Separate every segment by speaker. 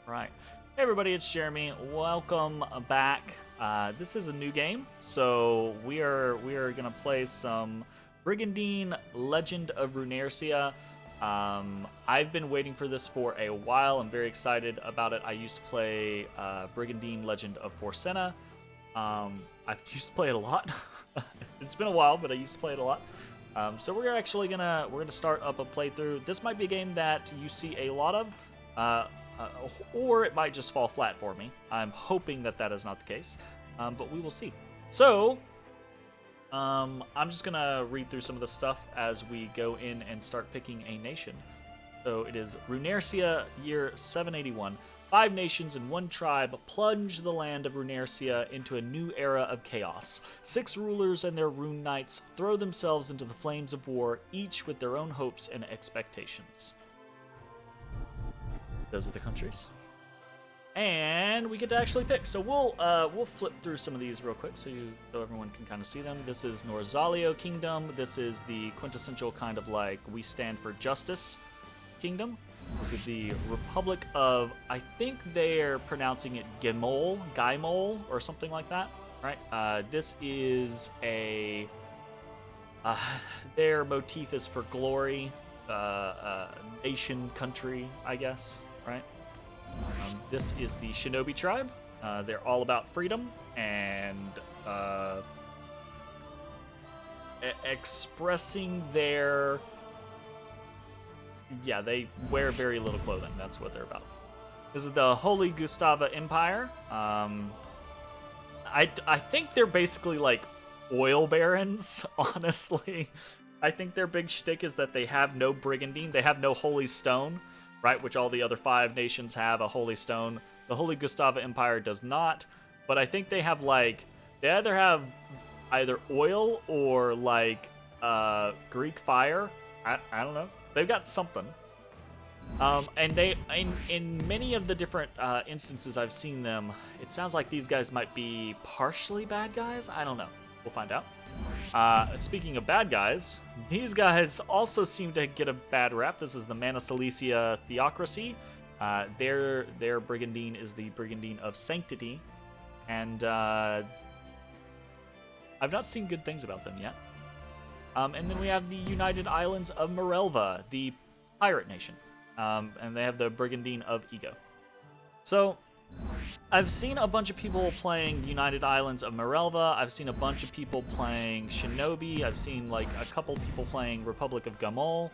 Speaker 1: Right. Hey everybody, it's Jeremy. Welcome back. This is a new game, so we are gonna play some Brigandine Legend of Runersia. I've been waiting for this for a while. I'm very excited about it. I used to play Brigandine Legend of Forcena. I used to play it a lot. It's been a while, but I used to play it a lot. So we're actually gonna start up a playthrough. This might be a game that you see a lot of. Or it might just fall flat for me. I'm hoping that that is not the case, but we will see. So, I'm just gonna read through some of the stuff as we go in and start picking a nation. So it is Runersia, year 781. 5 nations and 1 tribe plunge the land of Runersia into a new era of chaos. 6 rulers and their rune knights throw themselves into the flames of war, each with their own hopes and expectations. Those are the countries, and we get to actually pick. So we'll flip through some of these real quick, so everyone can kind of see them. This is Norzalio Kingdom. This is the quintessential kind of like we stand for justice kingdom. This is the Republic of, I think they're pronouncing it Gaimol or something like that, right? This is a their motif is for glory, nation, country, I guess. Right. This is the Shinobi tribe. They're all about freedom and expressing their. Yeah, they wear very little clothing. That's what they're about. This is the Holy Gustava Empire. I think they're basically like oil barons. Honestly, I think their big shtick is that they have no Brigandine. They have no holy stone. Right, which all the other 5 nations have a holy stone. The Holy Gustava Empire does not, but I think they have like they either have oil or like Greek fire. I don't know. They've got something. And they in many of the different instances I've seen them, it sounds like these guys might be partially bad guys. I don't know. We'll find out. Speaking of bad guys, these guys also seem to get a bad rap. This is the Mana Silesia Theocracy. Their Brigandine is the Brigandine of Sanctity, and I've not seen good things about them yet. And then we have the United Islands of Morelva, the pirate nation, and they have the Brigandine of Ego. So I've seen a bunch of people playing United Islands of Morelva. I've seen a bunch of people playing Shinobi. I've seen like a couple people playing Republic of Gaimol.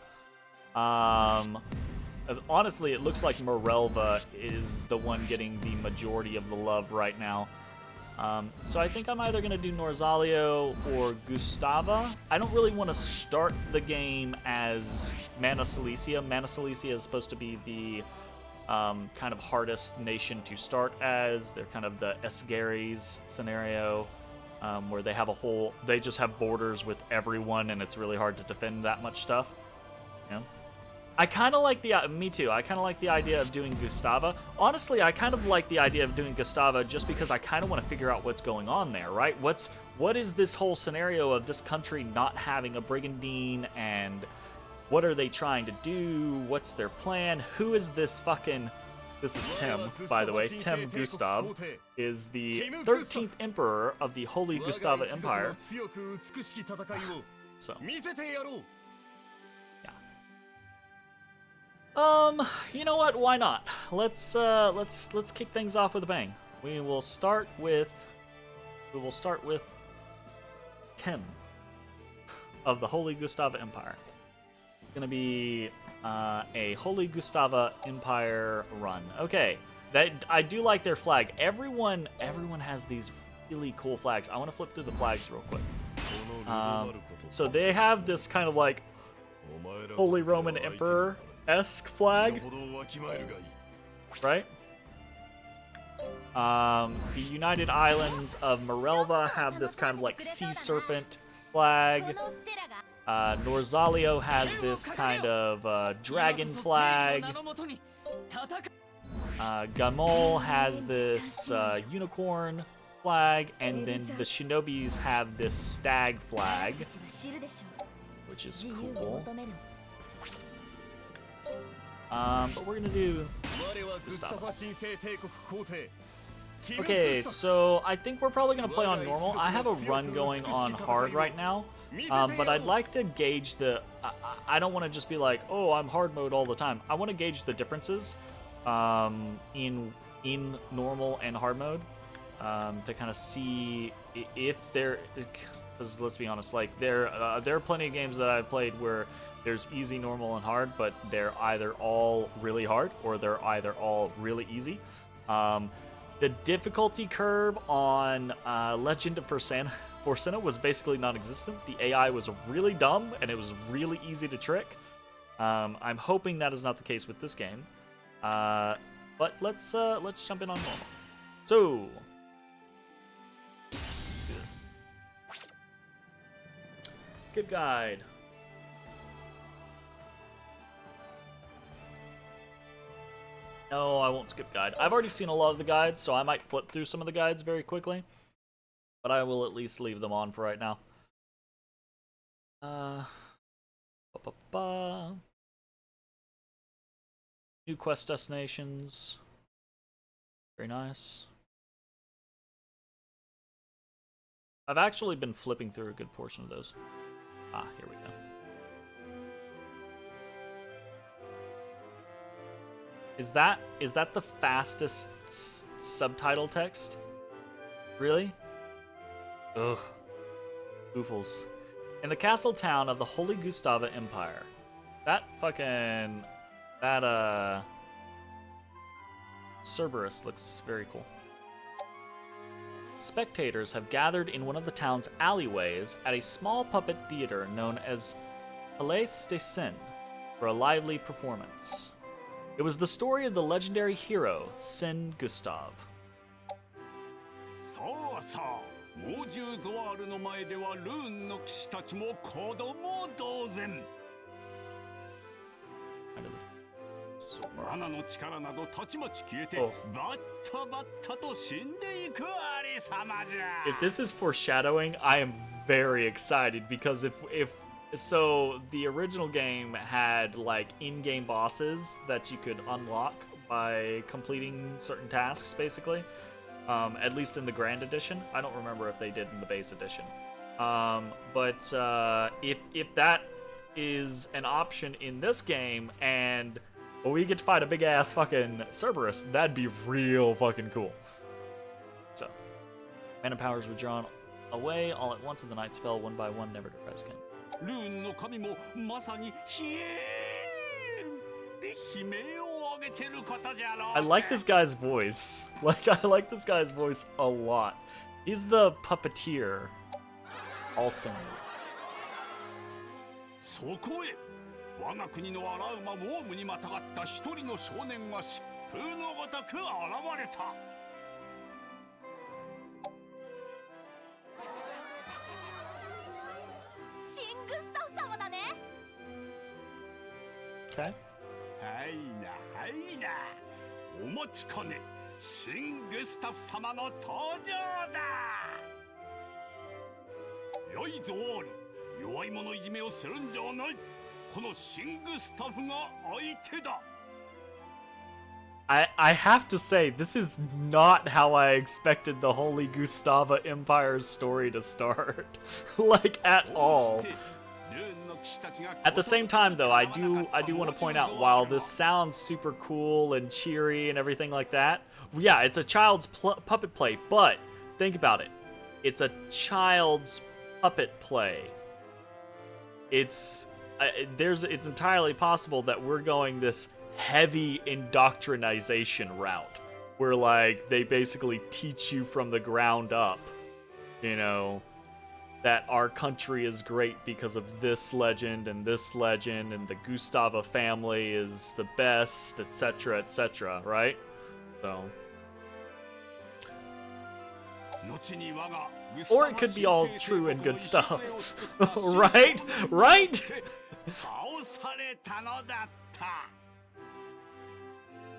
Speaker 1: Honestly, it looks like Morelva is the one getting the majority of the love right now. So I think I'm either going to do Norzalio or Gustava. I don't really want to start the game as Mana Silesia. Mana Silesia is supposed to be the kind of hardest nation to start as. They're kind of the Esgares scenario, where they just have borders with everyone, and it's really hard to defend that much stuff. You know? I kind of like me too. I kind of like the idea of doing Gustava. Honestly, I kind of like the idea of doing Gustava just because I kind of want to figure out what's going on there, right? What is this whole scenario of this country not having a Brigandine, and what are they trying to do? What's their plan? Who is this fucking... This is Tim, by the way. Tim Gustav is the 13th emperor of the Holy Gustava Empire. So, yeah. You know what? Why not? Let's kick things off with a bang. We will start with Tim of the Holy Gustava Empire. Gonna be a Holy Gustava Empire run. Okay, I do like their flag. Everyone has these really cool flags. I want to flip through the flags real quick. So they have this kind of like Holy Roman Emperor-esque flag, right? The United Islands of Morelva have this kind of like sea serpent flag. Norzalio has this kind of dragon flag. Gaimol has this unicorn flag, and then the Shinobis have this stag flag, which is cool. But we're gonna do Gustavo. Okay, so I think we're probably gonna play on normal. I have a run going on hard right now, but I'd like to gauge the. I don't want to just be like, oh, I'm hard mode all the time. I want to gauge the differences in normal and hard mode to kind of see if there. Because let's be honest, like there are plenty of games that I've played where there's easy, normal, and hard, but they're either all really hard or they're either all really easy. The difficulty curve on Legend of Forsenna was basically non-existent. The AI was really dumb and it was really easy to trick. I'm hoping that is not the case with this game. But let's jump in on normal. So, let's do this. Skip guide. No, I won't skip guide. I've already seen a lot of the guides, so I might flip through some of the guides very quickly. But I will at least leave them on for right now. New quest destinations. Very nice. I've actually been flipping through a good portion of those. Ah, here we go. Is that the fastest subtitle text? Really? Ugh. Oofles. In the castle town of the Holy Gustava Empire. That Cerberus looks very cool. Spectators have gathered in one of the town's alleyways at a small puppet theater known as Palais des Cygnes for a lively performance. It was the story of the legendary hero, Sin Gustav. If this is foreshadowing, I am very excited because so the original game had like in-game bosses that you could unlock by completing certain tasks, basically. At least in the Grand Edition. I don't remember if they did in the base edition. But if that is an option in this game and we get to fight a big ass fucking Cerberus, that'd be real fucking cool. So, mana powers were drawn away all at once and the knights fell one by one, never to rise again. I like this guy's voice. I like this guy's voice a lot. He's the puppeteer. Also.
Speaker 2: そこへ我が国の荒馬ウォームにまたがった一人の少年が疾風のごとく現れた。シン・グスタフ様だね。
Speaker 1: Okay.
Speaker 2: はいなはいな。お待ちかね。シン・グスタフ様の登場だ。よいぞール。弱い者いじめをするんじゃない。このシン・グスタフが相手だ。
Speaker 1: I have to say, this is not how I expected the Holy Gustava Empire's story to start. Like, at all. At the same time, though, I do want to point out, while this sounds super cool and cheery and everything like that, yeah, it's a child's puppet play, but think about it. It's a child's puppet play. It's entirely possible that we're going this heavy indoctrination route, where like they basically teach you from the ground up, you know, that our country is great because of this legend, and the Gustava family is the best, etc., right? So, or it could be all true and good stuff. Right?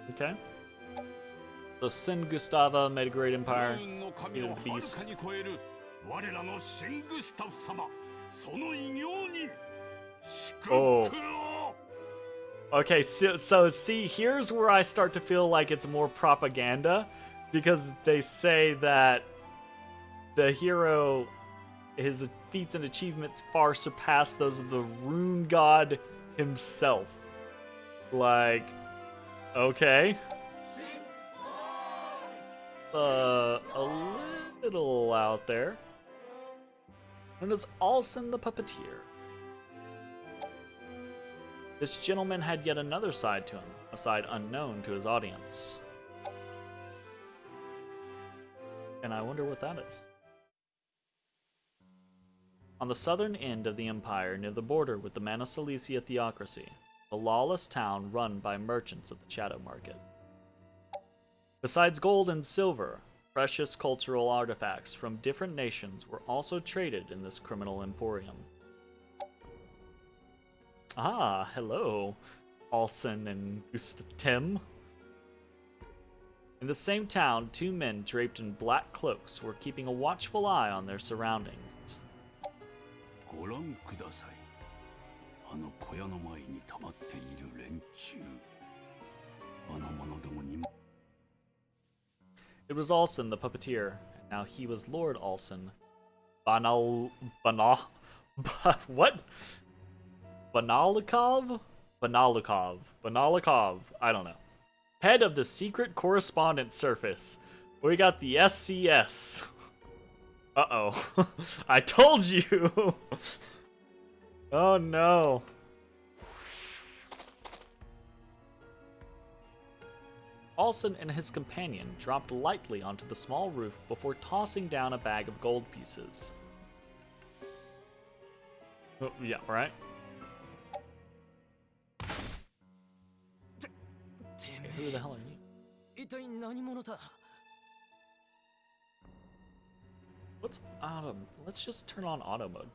Speaker 1: Okay. So Sin Gustava made a great empire, defeated the beast. Okay, so see, here's where I start to feel like it's more propaganda, because they say that the hero, his feats and achievements far surpass those of the Rune God himself. Like, okay. A little out there. Known as Alson the Puppeteer. This gentleman had yet another side to him, a side unknown to his audience. And I wonder what that is. On the southern end of the empire, near the border with the Mana Cilicia theocracy, a lawless town run by merchants of the Shadow Market. Besides gold and silver, precious cultural artifacts from different nations were also traded in this criminal emporium. Ah, hello, Alson and Tim. In the same town, two men draped in black cloaks were keeping a watchful eye on their surroundings. It was Alson the Puppeteer, and now he was Lord Alson. What? Banalikov? Banalikov. I don't know. Head of the Secret Correspondence Service. We got the SCS. Uh-oh. I told you! Oh no. Alson and his companion dropped lightly onto the small roof before tossing down a bag of gold pieces. Oh, yeah, right? Who the hell are you? What's auto? Let's just turn on auto mode.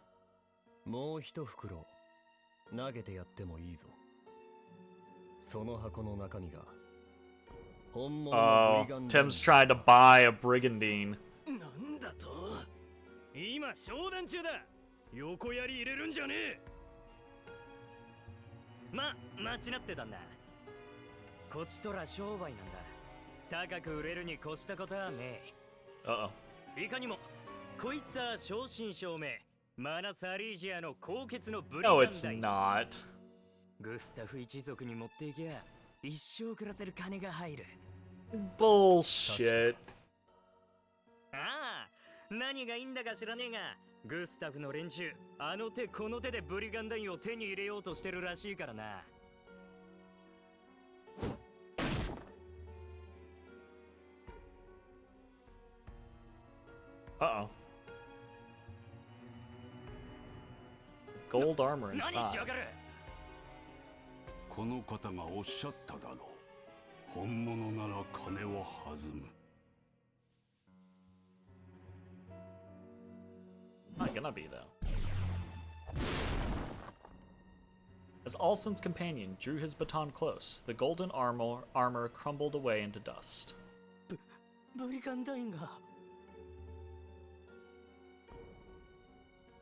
Speaker 1: Oh, Tim's trying to buy a Brigandine. Uh-oh.
Speaker 3: こいつは正真正銘マナサリージアの高潔のブリガン
Speaker 1: No,
Speaker 3: ダイ
Speaker 1: it's not.
Speaker 3: グスタフ一族に持っていけば一生暮らせる金が入る
Speaker 1: Bullshit.
Speaker 3: ああ何がいいんだか知らねえがグスタフの連中あの手この手でブリガンダインを手に入れようとしてるらしいからな
Speaker 1: Uh-oh. Gold armor inside.
Speaker 2: この方がおっしゃっただろう。本物なら金は弾む。
Speaker 1: Not gonna be though. As Alson's companion drew his baton close, the golden armor crumbled away into dust.
Speaker 3: ブリガンダインが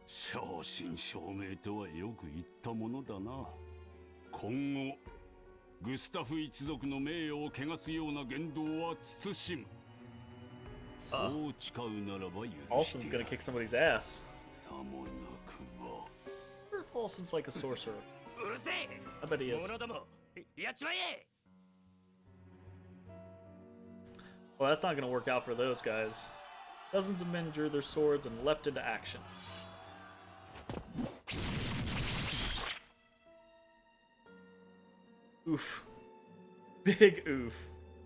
Speaker 2: 正真正銘とはよく言ったものだな。今後グスタフ一族の名誉を汚すような言動は慎む。そう誓うならば許して
Speaker 1: Alson's gonna kick somebody's ass.
Speaker 2: さもなくば。
Speaker 1: I wonder if Alson's like a sorcerer.
Speaker 3: うるせえ
Speaker 1: I bet he is.
Speaker 3: 者どもやっちまえ
Speaker 1: Well, that's not gonna work out for those guys. Dozens of men drew their swords and leapt into action. Oof. Big oof.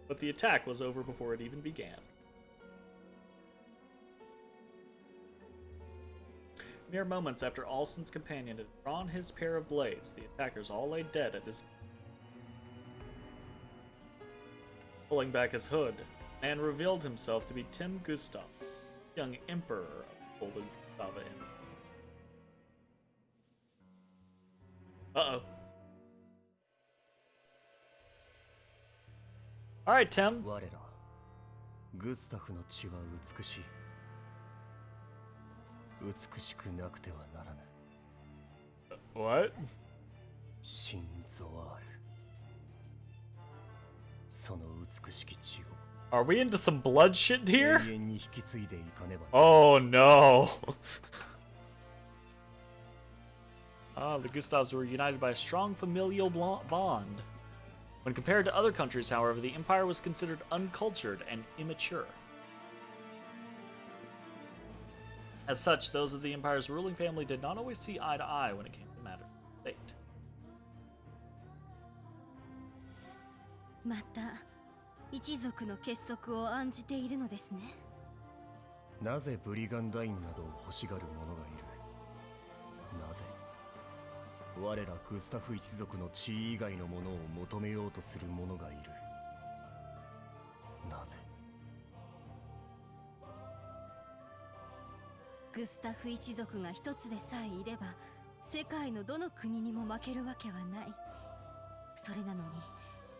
Speaker 1: But the attack was over before it even began. Mere moments after Alson's companion had drawn his pair of blades, the attackers all lay dead at his... Pulling back his hood, and revealed himself to be Tim Gustav, young emperor of Holy Gustava Empire. Uh-oh. Alright, Tim.
Speaker 3: 我らグスタフの血は美しい美しくなくてはならない
Speaker 1: What?
Speaker 3: 心臓ある
Speaker 1: Are we into some blood shit here? Oh no. The Gustavs were united by a strong familial bond. When compared to other countries, however, the empire was considered uncultured and immature. As such, those of the empire's ruling family did not always see eye to eye when it came to matters of state.
Speaker 4: また一族の結束を案じているのですね。
Speaker 5: なぜブリガンダインなどを欲しがる者がいる。なぜ我らグスタフ一族の地位以外のものを求めようとする者がいる。なぜ。
Speaker 4: グスタフ一族が一つでさえいれば世界のどの国にも負けるわけはない。それなのに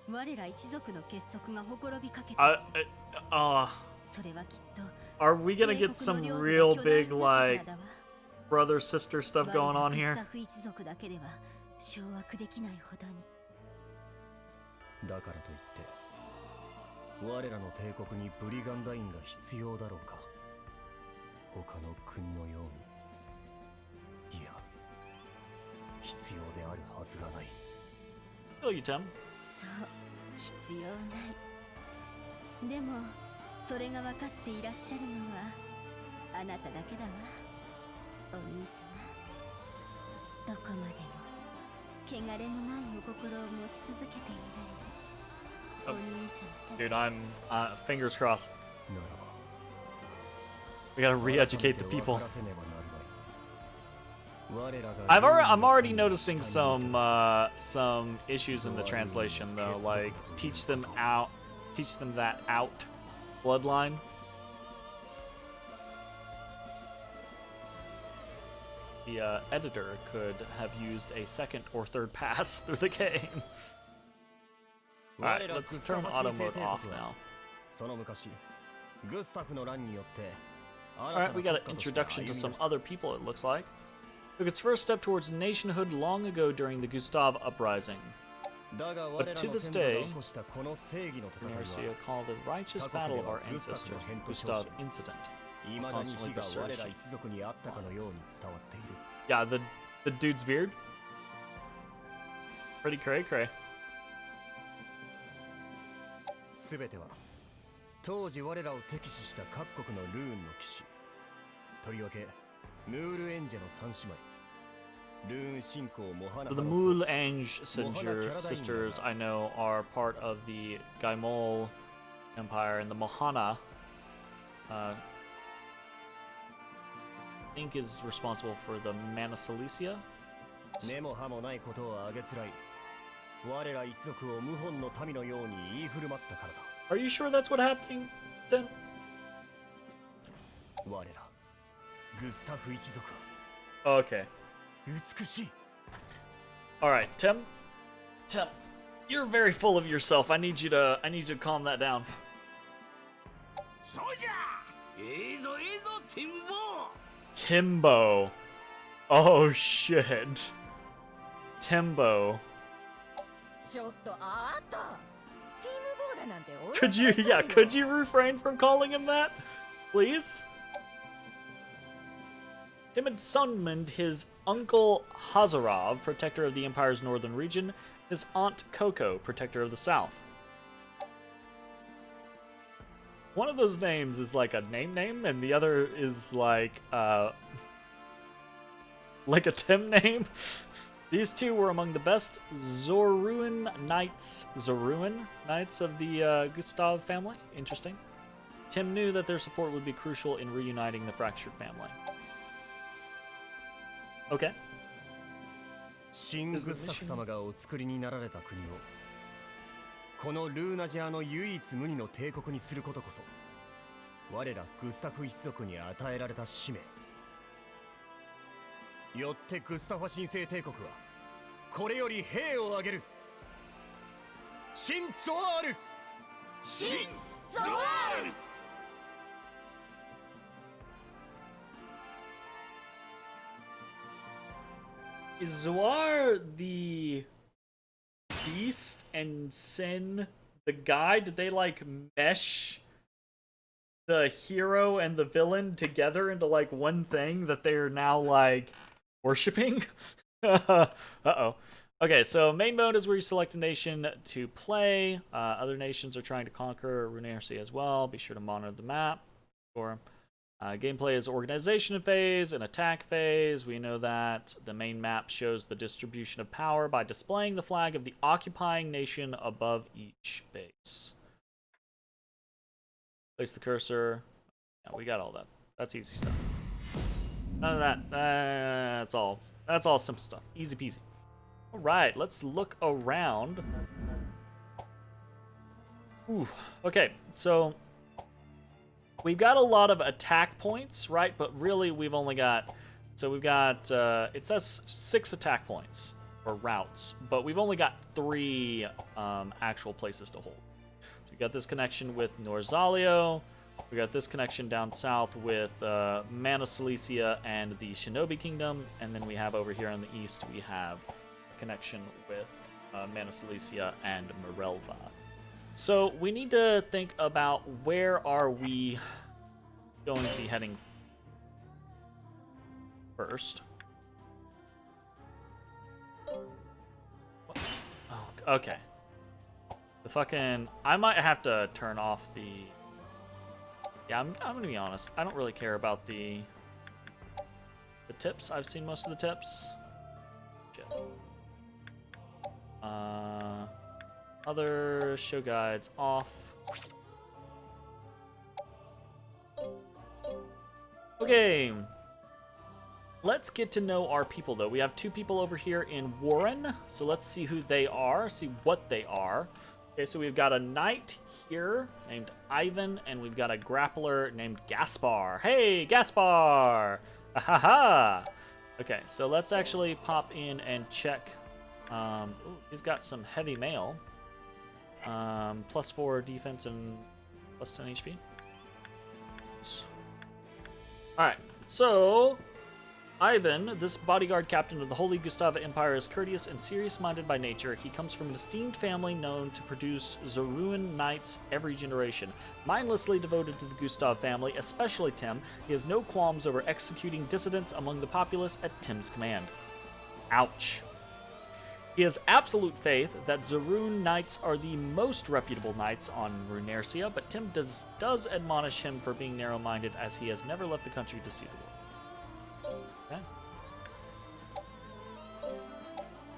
Speaker 4: 我ら一族の結束がほころびかけて、それはきっと
Speaker 1: Are we gonna get some real big like brother sister stuff going on here?
Speaker 4: グスタフ一族だけでは掌握できないほどに。
Speaker 5: だからといって我らの帝国にブリガンダインが必要だろうか。他の国のように。いや、必要であるはずがない。
Speaker 1: Feel you, Tim.
Speaker 4: そう、必要ない。でも、それが分かっていらっしゃるのはあなただけだわ、お兄様。どこまでも汚れのないお心を持ち続けていられるお兄様だ。
Speaker 1: Dude, I'm fingers crossed.
Speaker 5: ならば
Speaker 1: We gotta re-educate the people. I'm already noticing some issues in the translation though, like teach them that out bloodline. The editor could have used a second or third pass through the game. Alright, let's turn auto mode off now. Alright, we got an introduction to some other people, it looks like. Took its first step towards nationhood long ago during the Gustav Uprising. But to this day, Runersia called the righteous battle of our ancestors, Gustav Incident. Constantly researched. Yeah, the dude's beard. Pretty cray cray.
Speaker 5: 当時我らを敵視した各国のルーンの騎士。とりわけムールエンジェの三姉妹。ルーン信仰モハナ
Speaker 1: So the Mulange sisters I know are part of the Gaimol Empire, and the Mohana I think is responsible for the Mana Cilicia.
Speaker 5: 根も葉もないことをあげつらい。我ら一族を謀反の民のように言い振る舞ったからだ。
Speaker 1: Are you sure that's what happening then?
Speaker 5: 我らグスタフ一族
Speaker 1: Okay.
Speaker 5: 美しい。
Speaker 1: Alright, Tim, you're very full of yourself. I need you to calm that down.
Speaker 2: そうじゃ。ええぞティンボ。
Speaker 1: Timbo. Oh shit. Timbo.
Speaker 4: ちょっとあった。ティムボーダなんてお
Speaker 1: Could you refrain from calling him that? Please? Tim had summoned his uncle Hazarov, protector of the Empire's northern region, his aunt Coco, protector of the south. One of those names is like a name, and the other is like a Tim name. These two were among the best Zoruan knights of the Gustav family. Interesting. Tim knew that their support would be crucial in reuniting the fractured family. Okay.
Speaker 5: 新グスタフ様がお作りになられた国をこのルーナジアの唯一無二の帝国にすることこそ我らグスタフ一族に与えられた使命。よってグスタファ神聖帝国はこれより兵を挙げる。新ゾワール。
Speaker 4: 新ゾワール。
Speaker 1: Is Zoar the beast and Sin the the guy, did they like mesh the hero and the villain together into like one thing that they are now like worshipping? Uh-oh. Okay, so main mode is where you select a nation to play. Other nations are trying to conquer Runersia as well. Be sure to monitor the map. Sure. Gameplay is organization phase and attack phase. We know that the main map shows the distribution of power by displaying the flag of the occupying nation above each base. Place the cursor. Yeah, we got all that. That's easy stuff. None of that. That's all simple stuff. Easy peasy. All right, let's look around. Ooh, okay, so we've got a lot of attack points, right? But really, we've only got... So we've got... it says 6 attack points, or routes, but we've only got 3 actual places to hold. So we got this connection with Norzalio. We got this connection down south with Mana Cilicia and the Shinobi Kingdom. And then we have over here on the east, we have connection with Mana Cilicia and Morelva. So we need to think about where are we going to be heading first. Oh, okay. The fucking... I might have to turn off the... Yeah, I'm gonna be honest. I don't really care about the tips. I've seen most of the tips. Shit. Other show guides off. Okay. Let's get to know our people, though. We have 2 people over here in Warren, so let's see who they are, see what they are. Okay, so we've got a knight here named Ivan, and we've got a grappler named Gaspar. Hey, Gaspar! Ahaha! Okay, so let's actually pop in and check. Ooh, he's got some heavy mail. +4 defense and +10 HP. Alright, so Ivan, this bodyguard captain of the Holy Gustava Empire, is courteous and serious-minded by nature. He comes from an esteemed family known to produce Zorruan knights every generation. Mindlessly devoted to the Gustav family, especially Tim, he has no qualms over executing dissidents among the populace at Tim's command. Ouch. He has absolute faith that Zorruan knights are the most reputable knights on Runersia, but Tim does admonish him for being narrow-minded, as he has never left the country to see the world. Okay.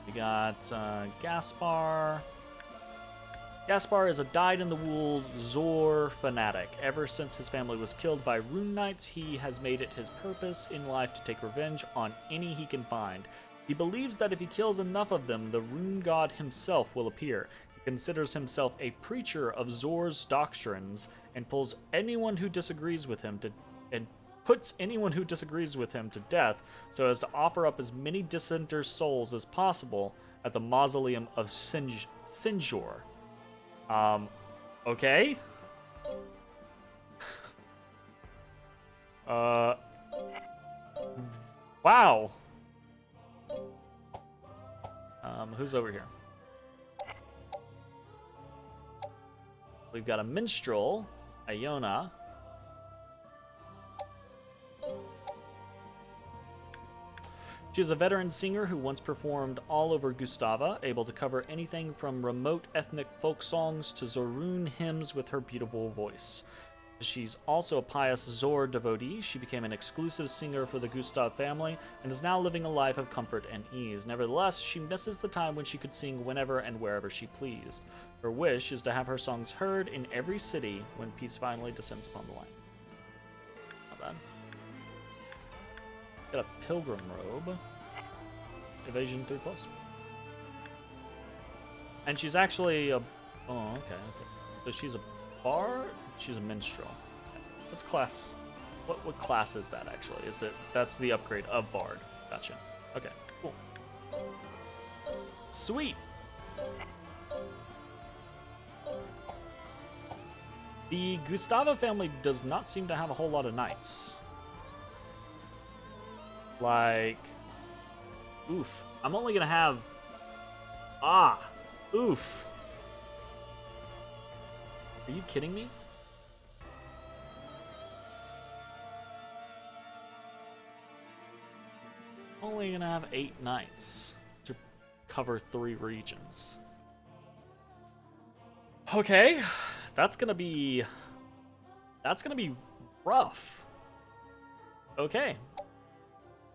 Speaker 1: We got Gaspar. Gaspar is a dyed-in-the-wool Zor fanatic. Ever since his family was killed by Rune Knights, he has made it his purpose in life to take revenge on any he can find. He believes that if he kills enough of them, the Rune God himself will appear. He considers himself a preacher of Zor's doctrines and puts anyone who disagrees with him to death, so as to offer up as many dissenters' souls as possible at the mausoleum of Sinjor. Okay? Wow. Who's over here? We've got a minstrel, Iona. She is a veteran singer who once performed all over Gustava, able to cover anything from remote ethnic folk songs to Zorruan hymns with her beautiful voice. She's also a pious Zor devotee. She became an exclusive singer for the Gustav family and is now living a life of comfort and ease. Nevertheless, she misses the time when she could sing whenever and wherever she pleased. Her wish is to have her songs heard in every city when peace finally descends upon the land. Not bad. Got a pilgrim robe. Evasion 3+. And she's actually a... Oh, okay. So she's a bard? She's a minstrel. What's class? What class is that actually? Is it... That's the upgrade of bard. Gotcha. Okay, cool. Sweet! The Gustava family does not seem to have a whole lot of knights. Like... Oof. I'm only gonna have... Oof. Are you kidding me? Only gonna have 8 knights to cover 3 regions. Okay, that's gonna be rough. Okay,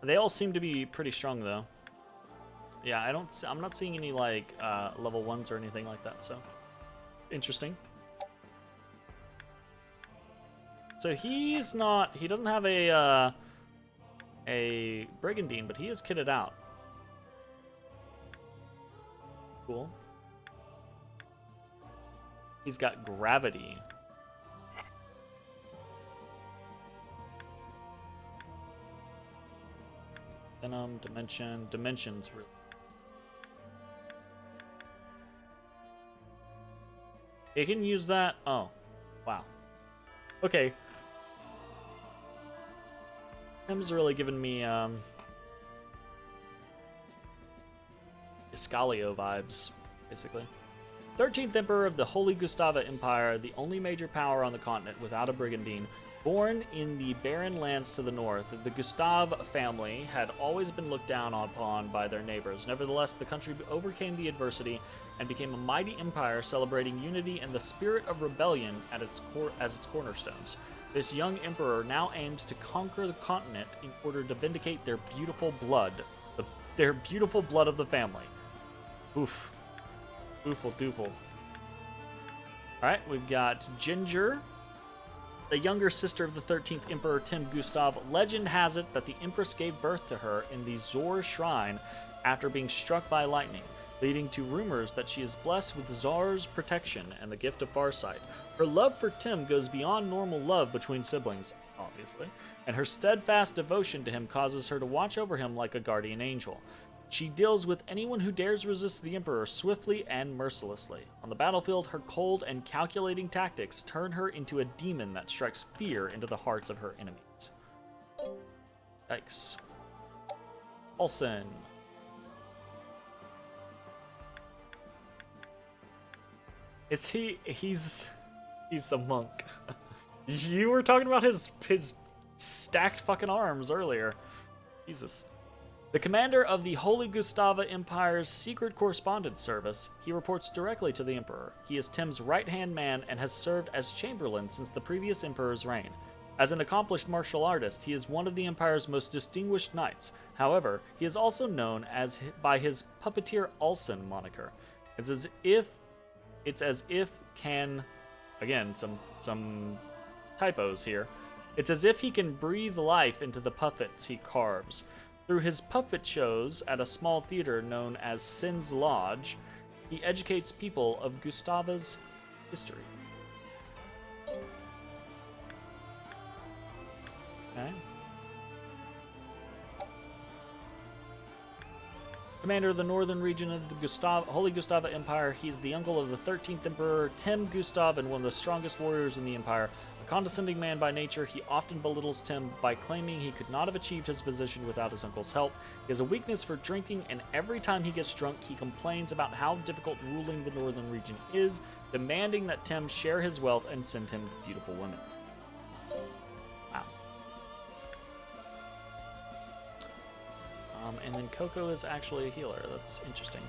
Speaker 1: they all seem to be pretty strong though. Yeah, I'm not seeing any like level 1s or anything like that. So interesting. So he doesn't have a Brigandine, but he is kitted out. Cool. He's got gravity. Venom, dimensions really. He can use that. Oh, wow. Okay. Him's really giving me Escalio vibes, basically. 13th Emperor of the Holy Gustava Empire, the only major power on the continent without a Brigandine. Born in the barren lands to the north, the Gustave family had always been looked down upon by their neighbors. Nevertheless, the country overcame the adversity and became a mighty empire celebrating unity and the spirit of rebellion at as its cornerstones. This young emperor now aims to conquer the continent in order to vindicate their beautiful blood. Their beautiful blood of the family. Oof. Oofle doofle. Alright, we've got Ginger, the younger sister of the 13th Emperor Tim Gustav. Legend has it that the Empress gave birth to her in the Zor Shrine after being struck by lightning, leading to rumors that she is blessed with Zar's protection and the gift of farsight. Her love for Tim goes beyond normal love between siblings, obviously, and her steadfast devotion to him causes her to watch over him like a guardian angel. She deals with anyone who dares resist the Emperor swiftly and mercilessly. On the battlefield, her cold and calculating tactics turn her into a demon that strikes fear into the hearts of her enemies. Yikes. Olsen. He's a monk. You were talking about his stacked fucking arms earlier. Jesus. The commander of the Holy Gustava Empire's secret correspondence service, he reports directly to the Emperor. He is Tim's right-hand man and has served as chamberlain since the previous Emperor's reign. As an accomplished martial artist, he is one of the Empire's most distinguished knights. However, he is also known by his puppeteer Olsen moniker. It's as if again, some typos here. It's as if he can breathe life into the puppets he carves. Through his puppet shows at a small theater known as Sin's Lodge, he educates people of Gustava's history. Okay. Commander of the northern region of the Holy Gustava Empire, he is the uncle of the 13th Emperor Tim Gustav and one of the strongest warriors in the Empire. A condescending man by nature, he often belittles Tim by claiming he could not have achieved his position without his uncle's help. He has a weakness for drinking, and every time he gets drunk, he complains about how difficult ruling the northern region is, demanding that Tim share his wealth and send him beautiful women. Wow. And then Coco is actually a healer. That's interesting.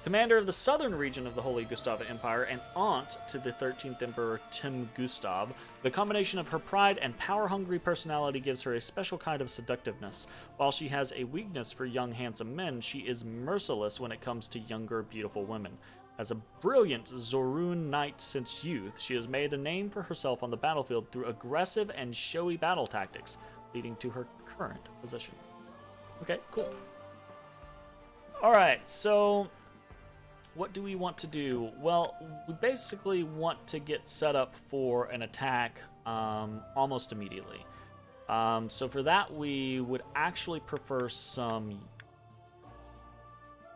Speaker 1: Commander of the southern region of the Holy Gustava Empire and aunt to the 13th Emperor Tim Gustav, the combination of her pride and power-hungry personality gives her a special kind of seductiveness. While she has a weakness for young, handsome men, she is merciless when it comes to younger, beautiful women. As a brilliant Zorun knight since youth, she has made a name for herself on the battlefield through aggressive and showy battle tactics, leading to her current position. Okay, cool. Alright, so what do we want to do? Well, we basically want to get set up for an attack almost immediately. So for that, we would actually prefer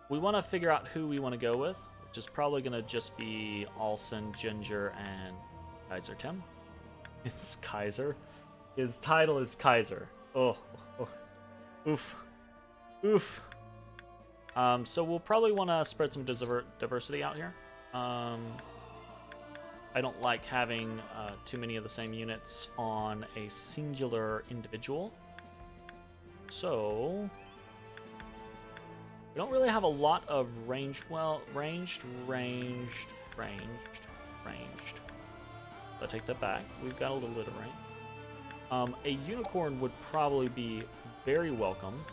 Speaker 1: we want to figure out who we want to go with, which is probably going to just be Olsen, Ginger, and Kaiser Tim. It's Kaiser. His title is Kaiser. Oh. Oof. Oof. So we'll probably want to spread some diversity out here. I don't like having too many of the same units on a singular individual. So we don't really have a lot of ranged. Well, ranged. I take that back. We've got a little bit of range. A unicorn would probably be very welcome.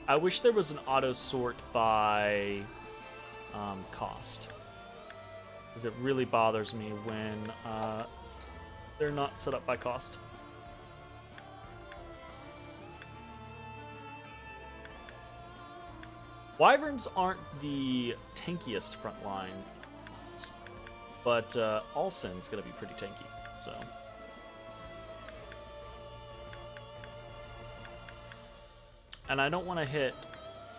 Speaker 1: I wish there was an auto sort by cost, because it really bothers me when they're not set up by cost. Wyverns aren't the tankiest front line, but Alsen's gonna be pretty tanky, so. And I don't want to hit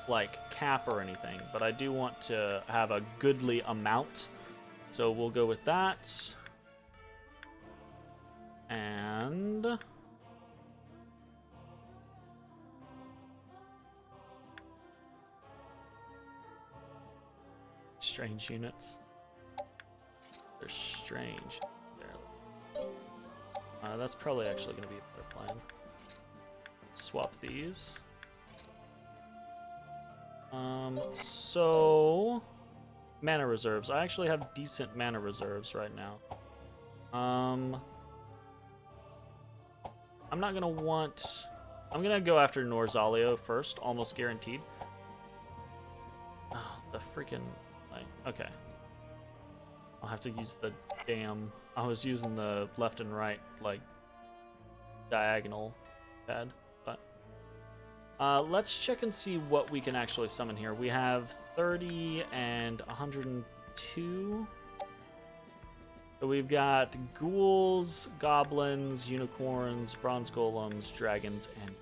Speaker 1: like cap or anything, but I do want to have a goodly amount, so we'll go with that. And strange units. They're strange. That's probably actually going to be a better plan. Swap these. So mana reserves. I actually have decent mana reserves right now. I'm not gonna want. I'm gonna go after Norzalio first, almost guaranteed. Oh, the freaking like. Okay. I'll have to use the damn. I was using the left and right like diagonal pad. Let's check and see what we can actually summon here. We have 30 and 102. So we've got ghouls, goblins, unicorns, bronze golems, dragons, and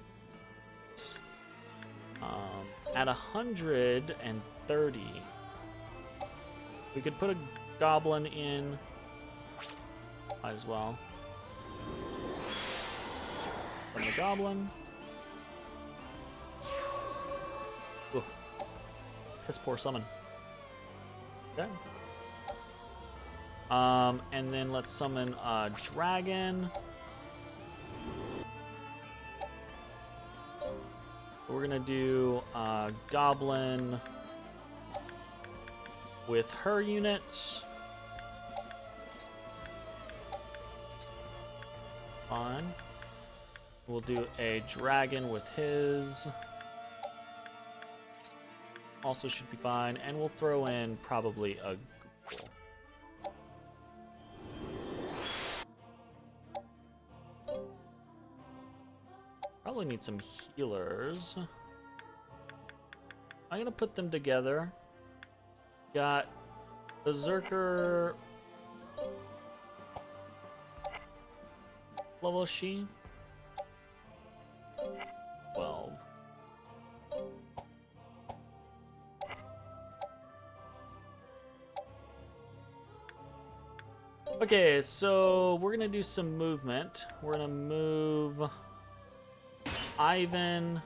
Speaker 1: at 130, we could put a goblin in. Might as well. From the goblin. Piss poor summon. Okay. And then let's summon a dragon. We're gonna do a goblin with her units. Fine. We'll do a dragon with his. Also should be fine, and we'll throw in probably a ghoul. Probably need some healers. I'm gonna put them together. Got Berserker. Level is she? 12. Okay, so we're gonna do some movement. We're gonna move Ivan.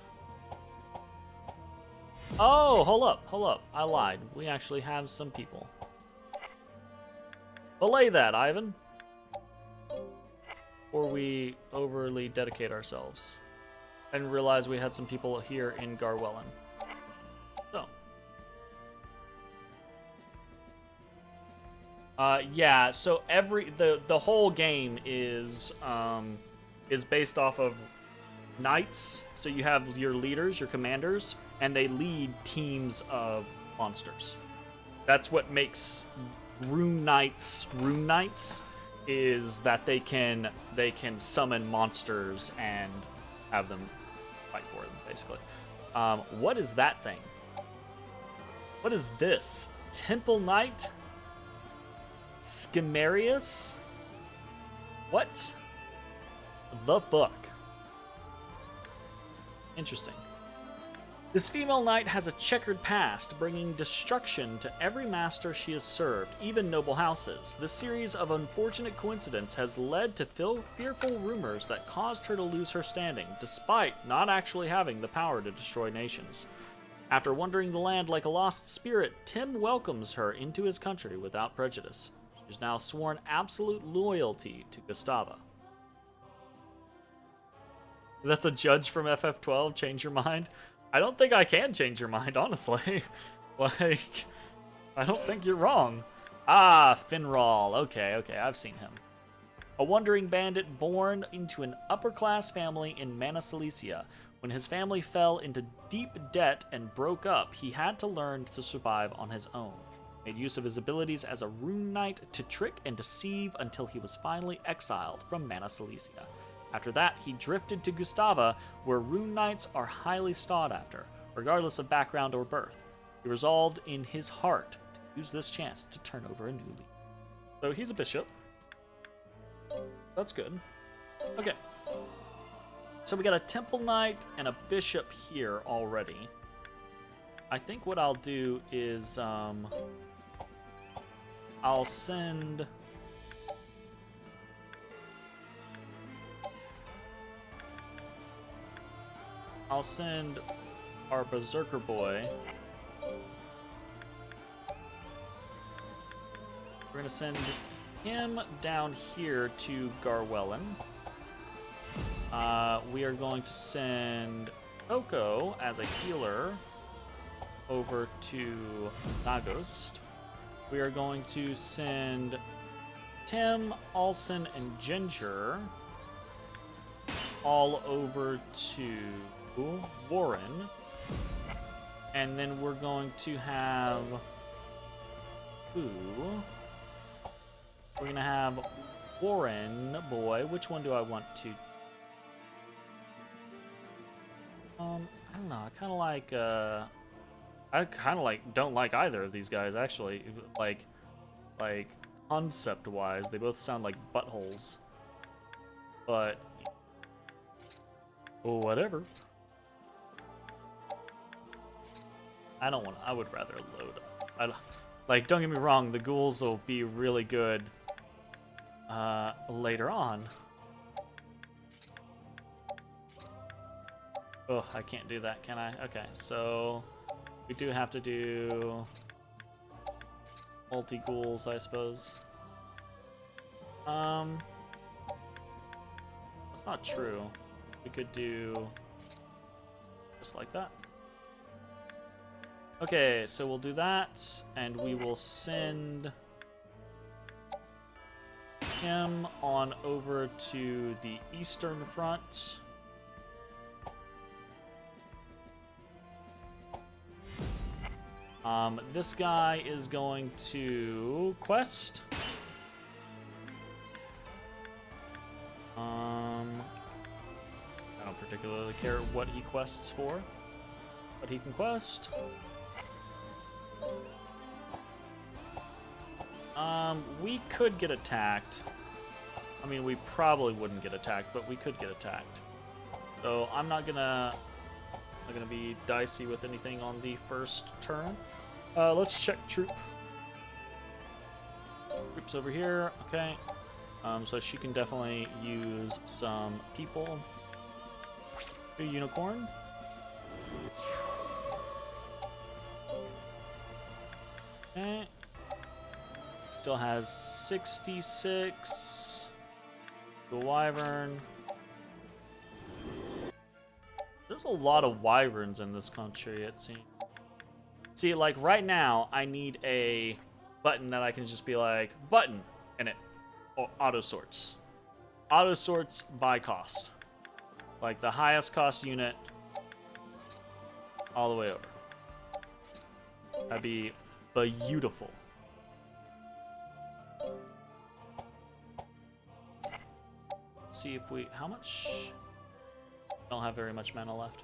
Speaker 1: Oh, hold up. I lied. We actually have some people. Belay that, Ivan. Or we overly dedicate ourselves and realize we had some people here in Garwellen. So. Yeah, so the whole game is based off of knights. So you have your leaders, your commanders, and they lead teams of monsters. That's what makes Rune Knights, is that they can summon monsters and have them fight for them, basically. What is that thing? What is this? Temple Knight? Schemarius? What the fuck? Interesting. This female knight has a checkered past, bringing destruction to every master she has served, even noble houses. This series of unfortunate coincidences has led to fearful rumors that caused her to lose her standing, despite not actually having the power to destroy nations. After wandering the land like a lost spirit, Tim welcomes her into his country without prejudice. She is now sworn absolute loyalty to Gustava. That's a judge from FF12, change your mind? I don't think I can change your mind, honestly. Like, I don't think you're wrong. Ah, Finral. Okay, I've seen him. A wandering bandit born into an upper-class family in Mana Cilicia. When his family fell into deep debt and broke up, he had to learn to survive on his own. He made use of his abilities as a rune knight to trick and deceive until he was finally exiled from Mana Cilicia. After that, he drifted to Gustava, where rune knights are highly sought after, regardless of background or birth. He resolved in his heart to use this chance to turn over a new leaf. So he's a bishop. That's good. Okay. So we got a temple knight and a bishop here already. I think what I'll do is I'll send our berserker boy. We're gonna send him down here to Garwellen. We are going to send Coco as a healer over to Nagost. We are going to send Tim, Alson, and Ginger all over to Warren. And then we're going to have... Who? We're going to have Warren, boy. Which one do I want to... I don't know. I kind of like don't like either of these guys, actually. Like concept-wise, they both sound like buttholes. But whatever. I would rather load. Like, don't get me wrong, the ghouls will be really good later on. Oh, I can't do that, can I? Okay, so we do have to do multi-ghouls, I suppose. That's not true. We could do just like that. Okay, so we'll do that, and we will send him on over to the eastern front. This guy is going to quest. I don't particularly care what he quests for, but he can quest. We could get attacked. I mean, we probably wouldn't get attacked, but we could get attacked. So I'm not gonna be dicey with anything on the first turn. Let's check troop. Troops over here. Okay. So she can definitely use some people. A unicorn. Okay. Still has 66. The wyvern. There's a lot of wyverns in this country, it seems. See, like right now, I need a button that I can just be like, button, and it auto sorts. Auto sorts by cost. Like the highest cost unit all the way over. That'd be beautiful. See if we... How much... Don't have very much mana left.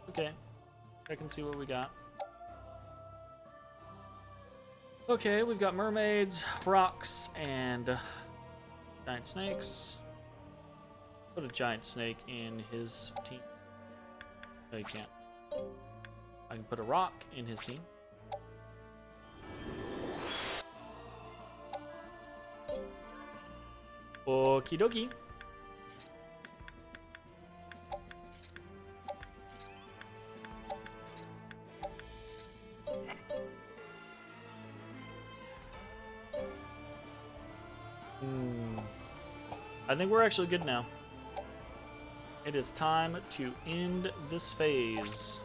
Speaker 1: Okay. I can see what we got. Okay, we've got mermaids, rocks, and giant snakes. Put a giant snake in his team. No, you can't. I can put a rock in his team. Okie dokie. I think we're actually good now. It is time to end this phase.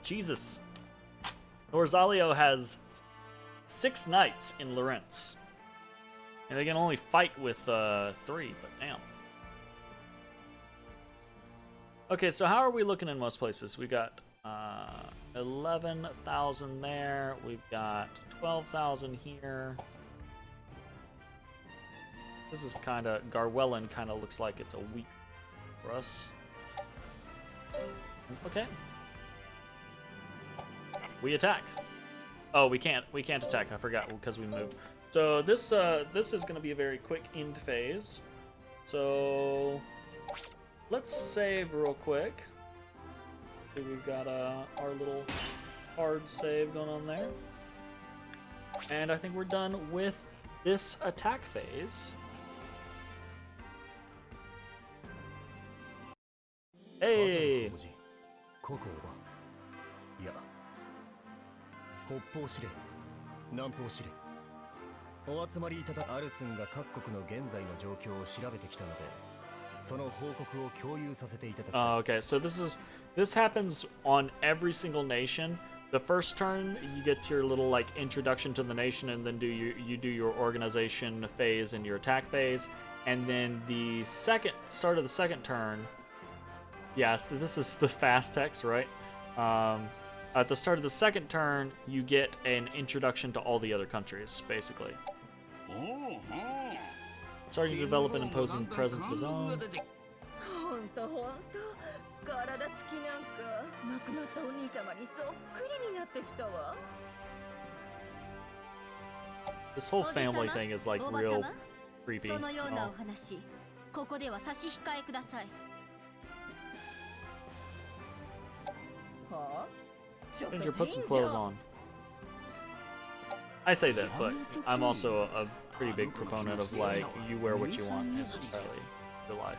Speaker 1: Jesus. Norzalio has 6 knights in Lorentz. And they can only fight with 3, but damn. Okay, so how are we looking in most places? We got 11,000 there. We've got 12,000 here. This is kind of... Garwellin kind of looks like it's a weak for us. Okay. We attack. Oh, we can't attack. I forgot because we moved. So this is going to be a very quick end phase. So let's save real quick. We've got our little hard save going on there. And I think we're done with this attack phase. Hey!
Speaker 5: 北方司令、南方司令。お集まりいただアルスンが各国の現在の状況を調べてきたので、その報告を共有させていただきたい。
Speaker 1: Okay, so this happens on every single nation. The first turn, you get your little like introduction to the nation, and then you do your organization phase and your attack phase, and then the start of the second turn. Yes, this is the fast text, right? At the start of the second turn, you get an introduction to all the other countries, basically. Starting to develop an imposing presence of his own. This whole family thing is like real creepy. Ranger, put some clothes on. I say that, but I'm also a pretty big proponent of like, you wear what you want entirely your life.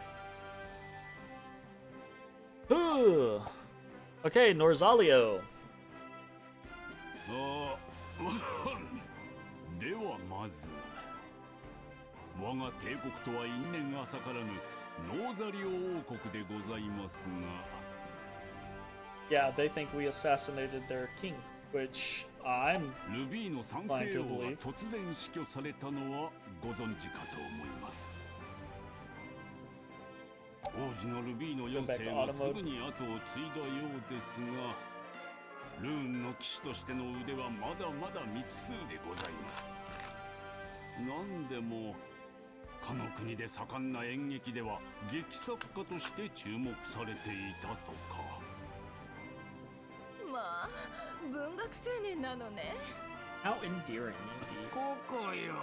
Speaker 1: Okay, Norzalio.
Speaker 2: ではまず我が帝国とは因縁浅からぬノーザリオ王国でございますが
Speaker 1: Yeah, they think we assassinated their king, which I'm
Speaker 2: ルビーの三世王が突然死去されたのはご存知かと思います王子のルビーの4世はすぐに後を継いだようですがルーンの騎士としての腕はまだまだ未知数でございますなんでもかの国で盛んな演劇では劇作家として注目されていたとか
Speaker 6: まあ文学青年なのね
Speaker 1: How endearing, indeed.
Speaker 7: ここよ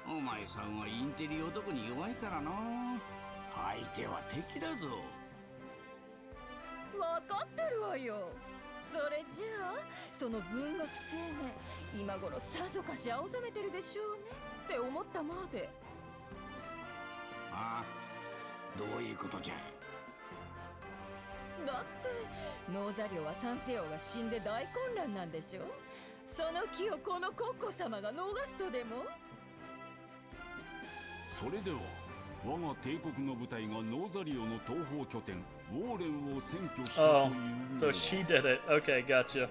Speaker 7: お前さんはインテリ男に弱いからな相手は敵だぞ
Speaker 6: 分かってるわよそれじゃあその文学青年今頃さぞかし青ざめてるでしょうねって思ったまで
Speaker 7: ああどういうことじゃ
Speaker 6: だってノーザリオは三世王が死んで大混乱なんでしょその気をこのコッコ様が逃すとでも
Speaker 2: それでは我が帝国の部隊がノーザリオの東方拠点ウォーレンを占拠したという
Speaker 1: So she did it. Okay, gotcha.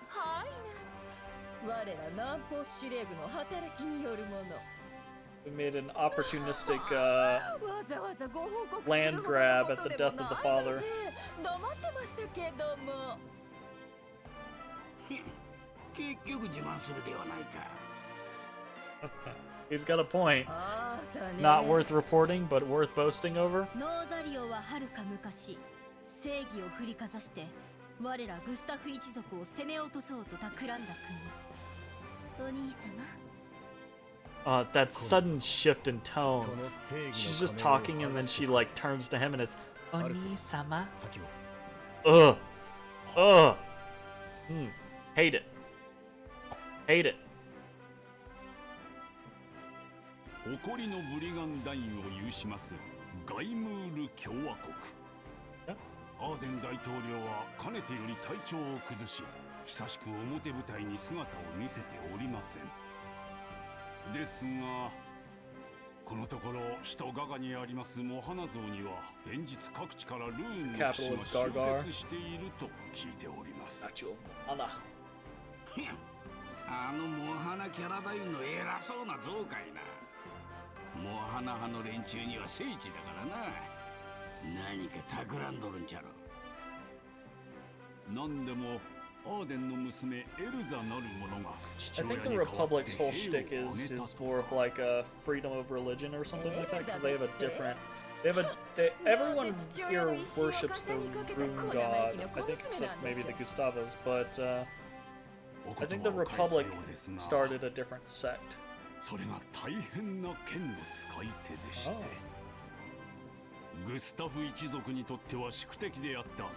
Speaker 6: はいな我ら南方司令部の働きによるもの
Speaker 1: We made an opportunistic land grab at the death of the father.
Speaker 6: 黙ってましたけども
Speaker 7: 結局自慢するではないか
Speaker 1: He's got a point. Not worth reporting, but worth boasting over.
Speaker 4: ノーザリオは遥か昔正義を振りかざして我らグスタフ一族を攻め落とそうと企んだ国お兄様
Speaker 1: That sudden shift in tone. She's just talking and then she like turns to him and it's Oni-sama. Ugh. Ugh. Hate it. Hate it.
Speaker 2: 誇りのブリガンダインを有しますガイムール共和国アーデン大統領はかねてより体調を崩し、久しく表舞台に姿を見せておりません。ですがこのところ首都ガガにありますモハナ像には連日各地からルーンの騎士が集結していると聞いております。
Speaker 7: あのモハナキャラダインの偉そうな像かいな。モハナ派の連中には聖地だからな。何か企んどるんじゃろ。
Speaker 2: 何でもアーデンの娘エルザなる者が
Speaker 1: I think the Republic's whole shtick is more of like a freedom of religion or something like that, because they have a different. Everyone here worships the Rune God, I think, except maybe the Gustavas, but I think the Republic started a different sect.
Speaker 2: それが大変な剣の使い手でして、グスタフ一族にとっては宿敵であった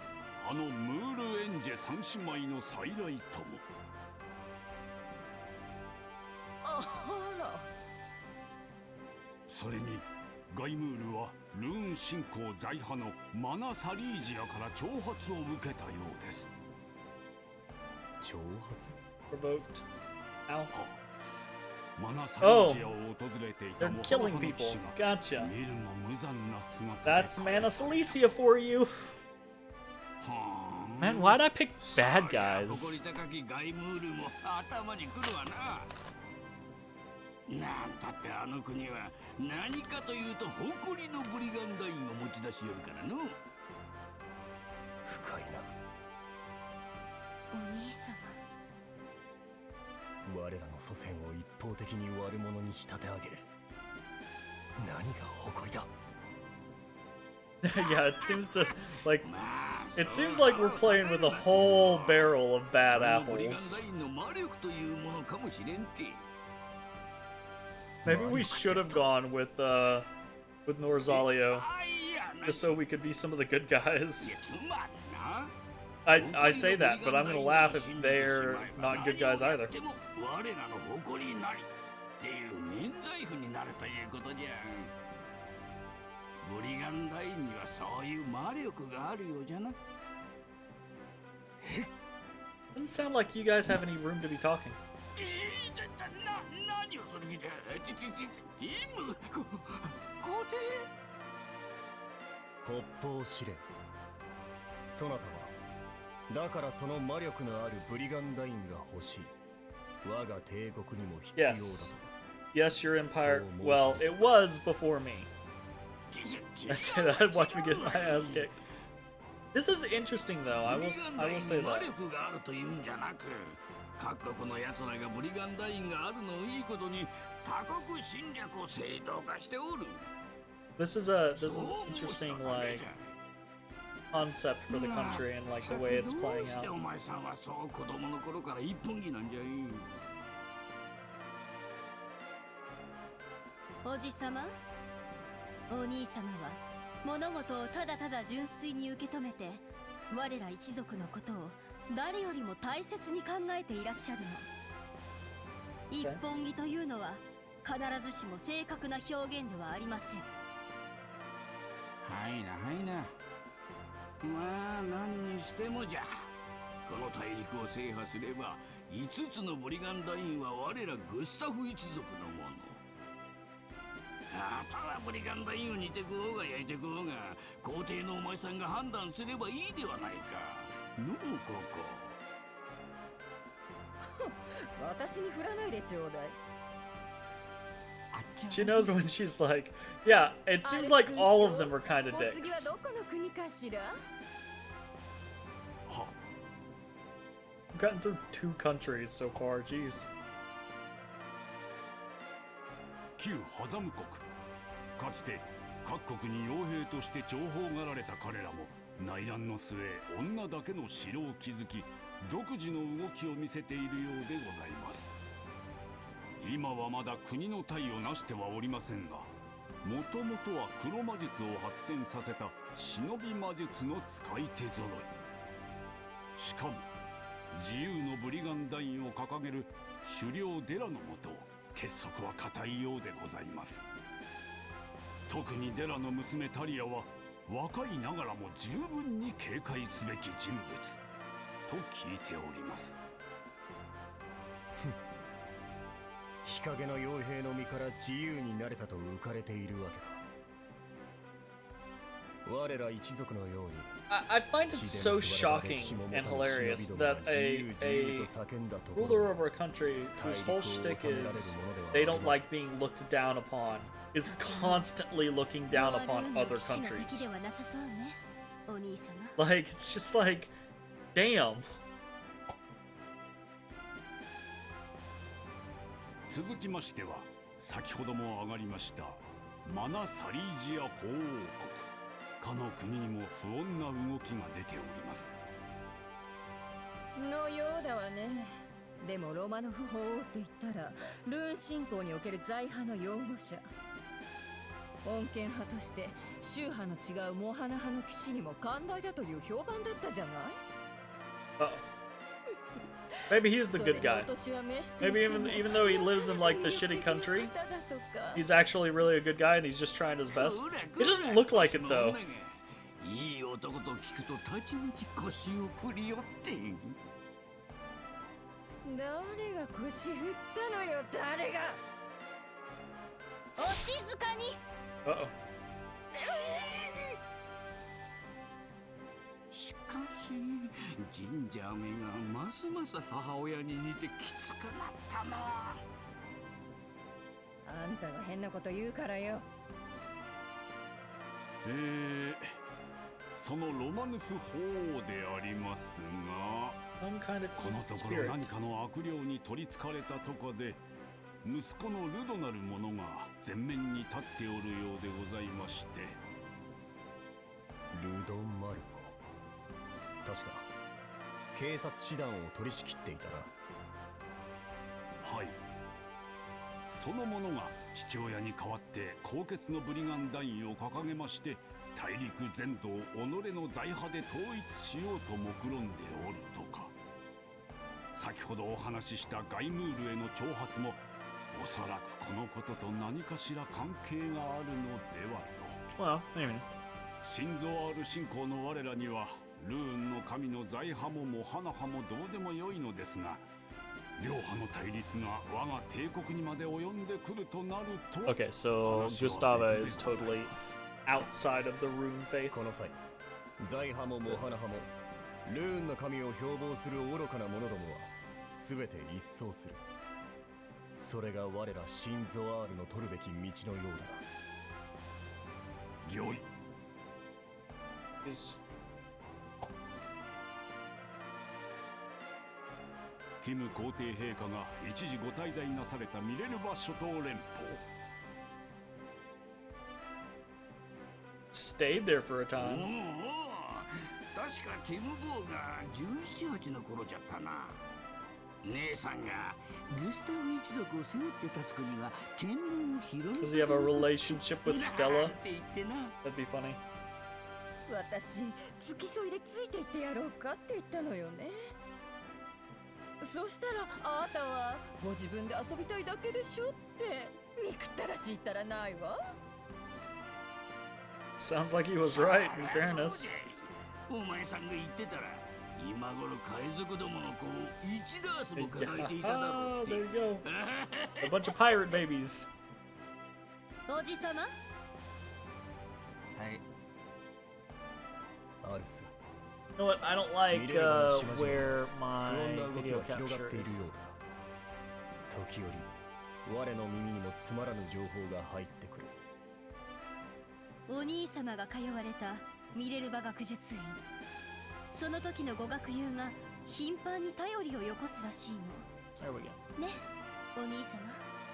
Speaker 2: あのムールエンジェ三姉妹の再来とも。
Speaker 6: あら。
Speaker 2: それにガイムールはルーン信仰在派のマナ・サリージアから挑発を受けたようです。
Speaker 5: 挑発
Speaker 1: Provoked. Ow.
Speaker 2: マナ・サリージアを訪れていた
Speaker 1: They're
Speaker 2: モハナ
Speaker 1: killing
Speaker 2: 派の
Speaker 1: people.
Speaker 2: 騎士が
Speaker 1: Gotcha.
Speaker 2: 見るも無残な姿で
Speaker 1: That's Mana Cilicia for you.
Speaker 2: はあ
Speaker 1: Man, why'd I pick bad
Speaker 7: 誇
Speaker 1: guys?
Speaker 7: り高きガイムールも頭にくるわな。なんたってあの国は何かというと誇りのブリガンダインを持ち出しよるからの。
Speaker 5: 深いな。
Speaker 4: お兄様。
Speaker 5: 我らの祖先を一方的に悪者に仕立て上げ、何が誇りだ。
Speaker 1: Yeah, it seems to like it seems like we're playing with a whole barrel of bad
Speaker 7: ブリガン
Speaker 1: apples.
Speaker 7: ダインの魔力というものかもしれんて。
Speaker 1: Maybe we should have gone with Norzalio
Speaker 7: あいやな。
Speaker 1: just so we could be some of the good
Speaker 7: い
Speaker 1: guys.
Speaker 7: やつまりな。
Speaker 1: I say that, but I'm gonna laugh if they're not good guys either.
Speaker 7: でも我らの誇りなりっていう免罪符になるということじゃ。ブリガンダインにはそういう魔力があるようじゃな。
Speaker 1: Doesn't sound like you guys have any room to be talking.
Speaker 7: 何をそれ見て。ティム、皇帝。
Speaker 5: 北方試練。そなたはだからその魔力のあるブリガンダインが欲しい。我が帝国にも必要だと。
Speaker 1: Yes, your empire. Well, it was before me. I say that. Watch me get my ass kicked. This is interesting, though. I will say
Speaker 7: 魔
Speaker 1: that.
Speaker 7: 力があるというんじゃなく、各国の奴らがブリガンダインがあるのをいいことに他国侵略を正当化しておる。
Speaker 1: This is interesting, like concept for the country and like the way it's
Speaker 7: ど
Speaker 1: playing
Speaker 7: うして
Speaker 1: out.
Speaker 7: お前さんはそう子供の頃から一本気なんじゃい。
Speaker 4: おじさま、お兄様は物事をただただ純粋に受け止めて、我ら一族のことを誰よりも大切に考えていらっしゃるの。一本気というのは必ずしも正確な表現ではありません。
Speaker 7: はいなはいな。まあ何にしてもじゃ。この大陸を制覇すれば5つのブリガンダインは我らグスタフ一族のもの。あとはブリガンダインを煮て食おうが焼いて食おうが皇帝のお前さんが判断すればいいではないか。のうここ。
Speaker 6: 私に振らないでちょうだい。
Speaker 1: She knows when she's like, yeah. It seems like all of them are kind of
Speaker 6: お次は
Speaker 1: dicks.
Speaker 6: どこの国かしら。
Speaker 2: は
Speaker 1: I've gotten through 2 countries so far. Jeez.
Speaker 2: 旧ハザム国。かつて各国に傭兵として重宝がられた彼らも内乱の末女だけの城を築き独自の動きを見せているようでございます。今はまだ国の体を成してはおりませんが、もともとは黒魔術を発展させた忍び魔術の使い手揃い。しかも自由のブリガンダインを掲げる首領デラのもと結束は固いようでございます。特にデラの娘タリアは若いながらも十分に警戒すべき人物と聞いております。
Speaker 5: 日陰の傭兵の身から自由になれたと浮かれているわけか。我ら一族のように
Speaker 1: I find it so shocking and hilarious that a ruler over a country whose whole shtick is they don't like being looked down upon is constantly looking down upon other countries. Like, it's just like, damn.
Speaker 2: 続きましては先ほども上がりましたマナサリージア法王国。かの国にも不穏な動きが出ております。
Speaker 6: のようだわね。でもロマノフ法王って言ったらルーン信仰における財派の擁護者。穏健派として宗派の違うモハナ派の騎士にも寛大だという評判だったじゃない。
Speaker 1: Maybe he's the good guy. Maybe even though he lives in like the shitty country, he's actually really a good guy and he's just trying his best. He doesn't look like it though.
Speaker 7: いい男と聞くとたちまち腰を振りよって。
Speaker 6: 誰が腰振ったのよ、誰が。お静かに。
Speaker 1: Uh-oh.
Speaker 7: しかしジンジャーめがますます母親に似てきつくなったな。
Speaker 6: あんたが変なこと言うからよ。
Speaker 2: そのロマヌフ法でありますが、このところ何かの悪霊に取りつかれたとかで息子のルドなる者が前面に立っておるようでございまして。
Speaker 5: ルド・マルコ、確か警察師団を取り仕切っていたな。
Speaker 2: はい、その者が父親に代わって高潔のブリガン団員を掲げまして、大陸全土を己の財派で統一しようと目論んでおるとか。先ほどお話ししたガイムールへの挑発もおそらくこのことと何かしら関係があるのではと。心臓ある信仰の我らにはルーンの神の財派もモハナ派もどうでもよいのですが、両派の対立が我が帝国にまで及んでくるとなると。
Speaker 1: Okay, so Gustava is totally outside of the Rune faith.
Speaker 5: この際、財派もモハナ派もルーンの神を標榜する愚かな者どもは全て一掃する。それが我らシンゾアールの取るべき道のようだ。
Speaker 2: よい。ティム皇帝陛下が一時ご滞在なされたミレルバ諸島連邦。
Speaker 1: Stayed there for a time.
Speaker 7: 確かティム・ボーが17、18の頃じゃったな。姉さんがグスタフ一族を背負って立つ国が見聞を広め
Speaker 1: Does he have a relationship with Stella? That'd be funny.
Speaker 6: 私、付き添いでついていってやろうかって言ったのよね。そしたらあなたはご自分で遊びたいだけでしょって憎ったらしいったらないわ。
Speaker 1: Sounds like he was right, in fairness.
Speaker 7: お前さんが言ってたら今頃海賊どもの子を一ダースも抱えていただろうって。
Speaker 1: There you go. A bunch of pirate babies.
Speaker 4: おじさま。
Speaker 7: はい。
Speaker 5: アルス。
Speaker 1: You know what? I don't like where my video capture is.
Speaker 5: 時折、我の耳にもつまらぬ情報が入ってくる。
Speaker 4: お兄様が通われたミレルバ学術院。その時のご学友が頻繁に頼りをよこすらしいの。
Speaker 1: There we go.
Speaker 4: ね、お兄様。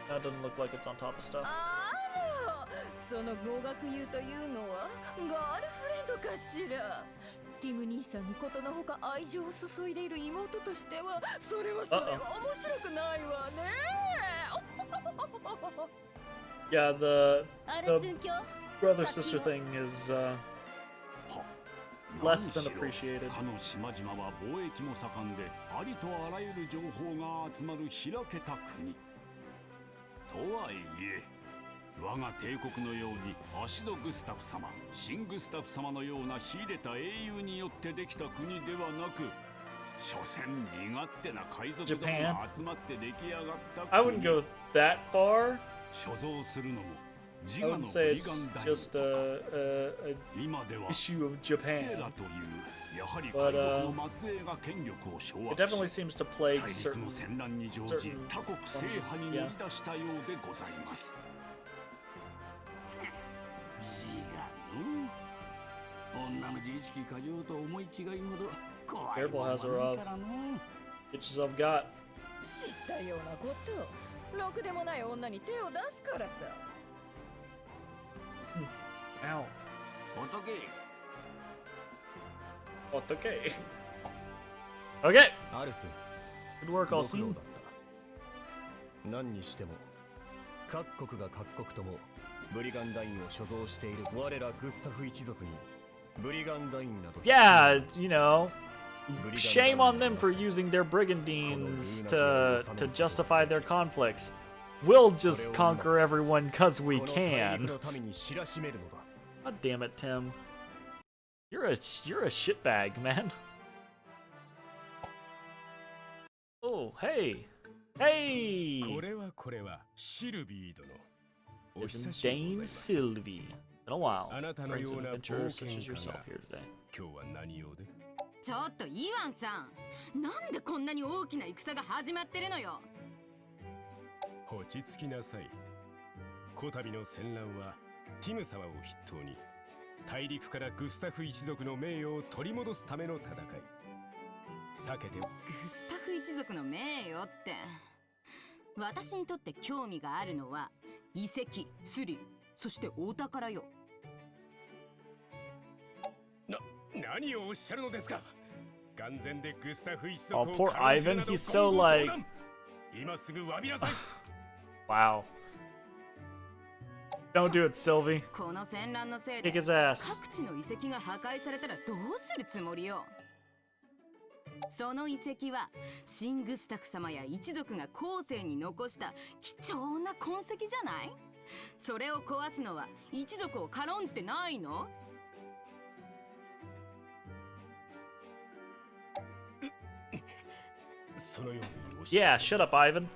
Speaker 1: That doesn't look like it's on top of stuff.
Speaker 6: あら、そのご学友というのはガールフレンドかしら。ティム兄さんにことのほか愛情を注いでいる妹としてはそれは面白くないわね。
Speaker 1: Yeah, the brother-sister thing is less than appreciated.
Speaker 2: かの島々は貿易も盛んでありとあらゆる情報が集まる開けた国とはいえ、我が帝国のようにアシド・グスタフ様、シン・グスタフ様のような秀でた英雄によってできた国ではなく、所詮身勝手な海賊どもが集まって出来上がった国。
Speaker 1: I wouldn't go that far.
Speaker 2: 所蔵するのも
Speaker 1: I wouldn't say it's just a
Speaker 2: 今では
Speaker 1: issue of
Speaker 2: ステ
Speaker 1: Japan.
Speaker 2: ラというやはり
Speaker 1: But,
Speaker 2: 海賊の末裔が権力を掌
Speaker 1: It
Speaker 2: 握
Speaker 1: definitely
Speaker 2: し
Speaker 1: seems to plague
Speaker 2: 大陸
Speaker 1: certain.
Speaker 2: の戦乱に乗じ
Speaker 1: certain
Speaker 2: 他国制覇に乗り出したようでございます。
Speaker 7: 違うの。女の自意識過剰と思い違いほど怖い
Speaker 1: Careful,
Speaker 7: ものは
Speaker 1: Hazaroth.
Speaker 7: ないからの。
Speaker 1: Get yourself got.
Speaker 6: 知ったようなことろくでもない女に手を出すからさ。
Speaker 1: Ow.
Speaker 7: ほっとけ。
Speaker 1: What okay? Okay.
Speaker 5: アルス
Speaker 1: Good work,
Speaker 5: ご
Speaker 1: all
Speaker 5: 苦労
Speaker 1: seen.
Speaker 5: だった何にしても各国が各国ともブリガンダインを所蔵している我らグスタフ一族にブリガンダインなど
Speaker 1: Yeah, you know, shame on them for using their brigandines to justify their conflicts. We'll just conquer everyone cause we
Speaker 5: この大
Speaker 1: can.
Speaker 5: 陸の民に知らしめるのだ
Speaker 1: God damn it, Tim. You're a shitbag, man. Oh, hey. Hey!
Speaker 8: これはシルビー殿。お
Speaker 1: It's
Speaker 8: 久しぶりで
Speaker 1: Dame
Speaker 8: ございます。
Speaker 1: Sylvie. Been a while.
Speaker 8: あなたの
Speaker 1: Brings
Speaker 8: よ
Speaker 1: an
Speaker 8: うな
Speaker 1: adventurer
Speaker 8: 冒
Speaker 1: such
Speaker 8: 険
Speaker 1: as
Speaker 8: 家
Speaker 1: yourself
Speaker 8: が
Speaker 1: here today.
Speaker 8: 今日は何用で？
Speaker 9: ちょっとイワンさん、なんでこんなに大きな戦が始まってるのよ。
Speaker 8: 落ち着きなさい。こたびの戦乱はティム様を筆頭に大陸からグスタフ一族の名誉を取り戻すための戦い。避けて
Speaker 9: グスタフ一族の名誉って。私にとって興味があるのは遺跡、スリ、そしてお宝よ。
Speaker 8: 何をおっしゃるのですか。眼前でグスタフ一
Speaker 1: Oh,
Speaker 8: 族を
Speaker 1: poor
Speaker 8: 軽んじる
Speaker 1: Ivan.
Speaker 8: など
Speaker 1: He's so
Speaker 8: 言語道
Speaker 1: like.
Speaker 8: 断。今すぐ詫びなさい。
Speaker 1: Wow. Don't do it, Sylvie.
Speaker 9: この戦乱のせい
Speaker 1: Kick
Speaker 9: で
Speaker 1: his ass.
Speaker 9: 各地の遺跡が破壊されたらどうするつもりよ。その遺跡はシン・グスタフ様や一族が後世に残した貴重な痕跡じゃない。それを壊すのは一族を軽んじてないの。
Speaker 8: そのようにおっしゃ
Speaker 1: Yeah, shut up, Ivan.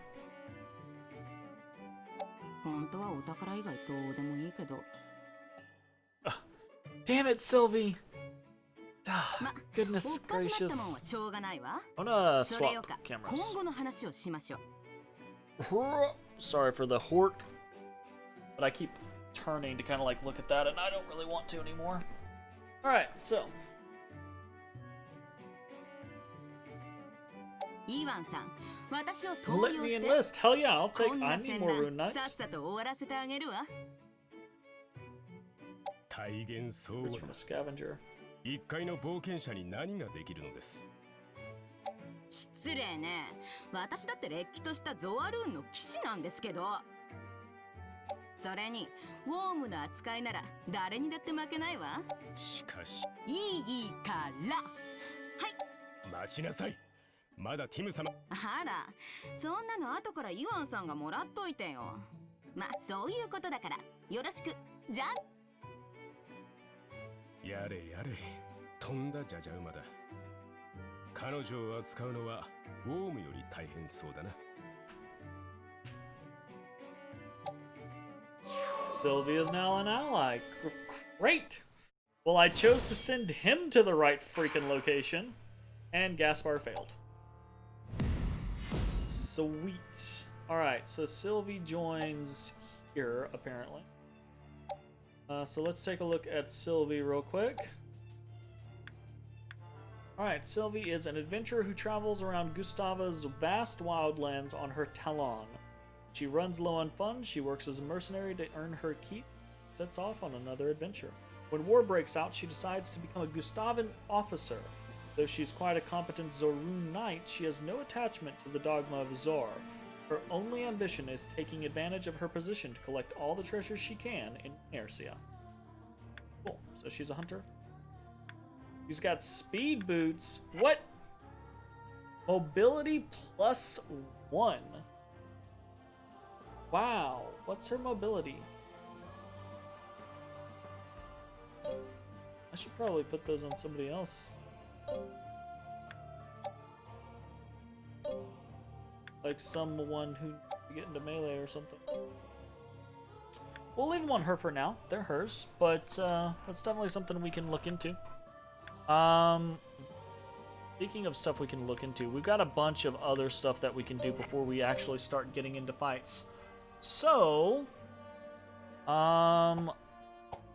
Speaker 9: 本当はお宝以外どうでもいいけど。
Speaker 1: Damn it, Sylvie. Ah,
Speaker 9: ま、
Speaker 1: goodness
Speaker 9: おっ始まったもん
Speaker 1: gracious.
Speaker 9: はしょうがないわ。
Speaker 1: I'm gonna
Speaker 9: それよ
Speaker 1: swap
Speaker 9: か、
Speaker 1: cameras.
Speaker 9: 今後の話をしましょう。
Speaker 1: Sorry for the hork, but I keep turning to kind of like look at that, and I don't really want to anymore. All right, so
Speaker 9: イワンさん、私を投
Speaker 1: let
Speaker 9: 用
Speaker 1: me
Speaker 9: して。
Speaker 1: enlist. Hell yeah, I'll
Speaker 9: こ
Speaker 1: take.
Speaker 9: んな
Speaker 1: I need
Speaker 9: 戦
Speaker 1: more rune
Speaker 9: 乱、さっ
Speaker 1: knights.
Speaker 9: さと終わらせてあげるわ。
Speaker 8: 大言そう
Speaker 1: It's from a scavenger.
Speaker 8: 一階の冒険者に何ができるのです。
Speaker 9: 失礼ね。私だってれっきとしたゾアルーンの騎士なんですけど。それにウォームの扱いなら誰にだって負けないわ。
Speaker 8: しかし
Speaker 9: いいからはい。
Speaker 8: 待ちなさい。まだティム様。
Speaker 9: あら、そんなの後からイワンさんがもらっといてよ。まあそういうことだからよろしく。じゃん。
Speaker 8: やれやれ、とんだじゃじゃ馬だ。彼女を扱うのはウォームより大変そうだな。
Speaker 1: Sylvie is now an ally. Great! Well, I chose to send him to the right freaking location, and Gaspar failed. Sweet. Alright, so Sylvie joins here, apparently. So let's take a look at Sylvie real quick. Alright, Sylvie is an adventurer who travels around Gustava's vast wildlands on her talon. She runs low on funds, she works as a mercenary to earn her keep, sets off on another adventure. When war breaks out, she decides to become a Gustavan officer. Though she's quite a competent Zorun knight, she has no attachment to the dogma of Zor. Her only ambition is taking advantage of her position to collect all the treasures she can in Runersia. Cool, so she's a hunter. She's got speed boots. What? Mobility +1. Wow, what's her mobility? I should probably put those on somebody else. Like someone who get into melee or something. We'll leave them on her for now. They're hers, but that's definitely something we can look into. Speaking of stuff we can look into, we've got a bunch of other stuff that we can do before we actually start getting into fights. So,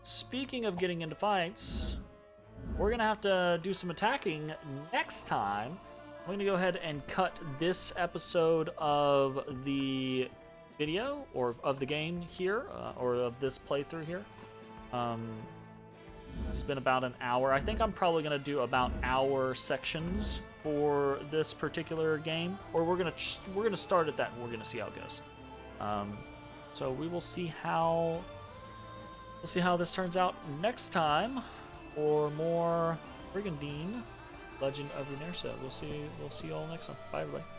Speaker 1: speaking of getting into fights, we're gonna have to do some attacking next time. I'm gonna go ahead and cut this episode of the video, or of the game here, or of this playthrough here. It's been about an hour. I think I'm probably gonna do about hour sections for this particular game, or we're gonna start at that and we're gonna see how it goes. So we will see how this turns out next time for more Brigandine, Legend of Runersia. We'll see you all next time. Bye everybody.